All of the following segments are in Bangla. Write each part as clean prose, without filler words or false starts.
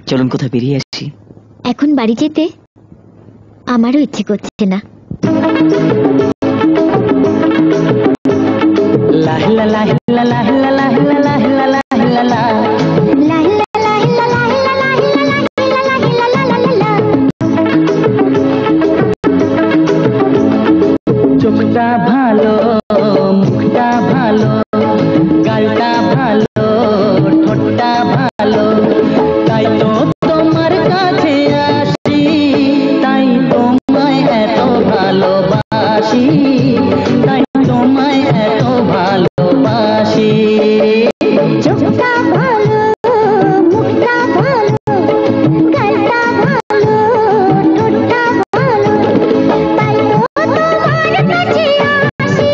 চলুন কোথায় বেরিয়ে আসি। এখন বাড়ি যেতে আমারও ইচ্ছে করছে না। চোখটা ভালো, মুখটা ভালো, গালটা ভালো, ঠোঁটটা ভালো, তাই তো তোমার কাছে আসি, তাই তোমায় এত ভালোবাসি, তাই তোমায় এত ভালোবাসি। চোখটা ভালো, মুখটা ভালো, গালটা ভালো, ঠোঁটটা ভালো, তাই তো তোমার কাছে আসি,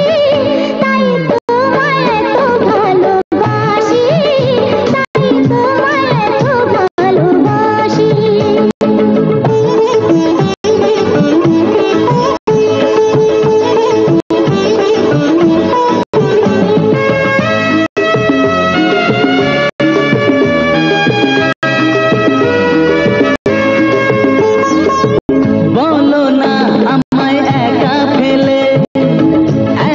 তাই তোমায় এত ভালোবাসি, তাই তোমায় এত ভালোবাসি। বলো না আমায় একা ফেলে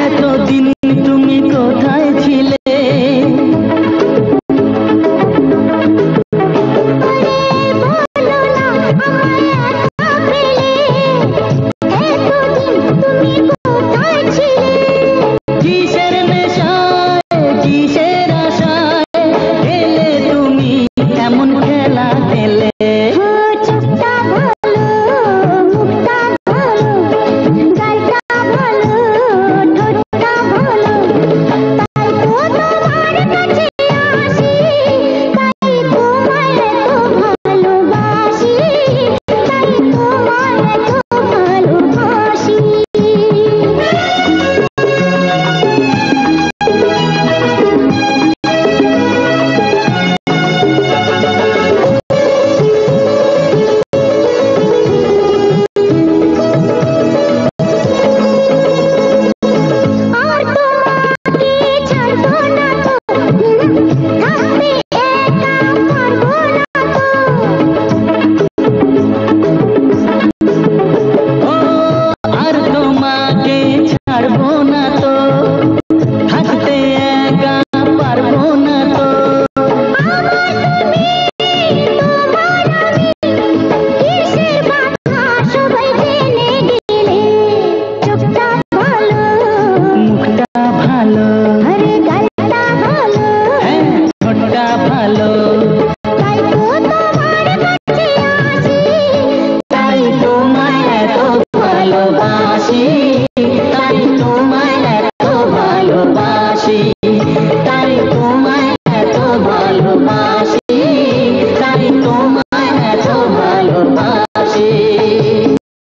এতদিন তুমি কোথায় ছিলে? বলো না আমায় একা ফেলে এতদিন তুমি কোথায় ছিলে? কিসের নেশায়, কিসের আশায় খেলে তুমি এমন খেলা খেলে? চোখটা ভালো, মুখটা ভালো, গালটা ভালো, ঠোঁটটা ভালো, তাই তো তোমার কাছে আসি, তাই তোমায় এত ভালোবাসি, তাই তোমায় এত ভালোবাসি। আর তোমাকে ছাড়বো না তো, থাকতে একা পারবো না তো। ও আর তোমাকে ছাড়বো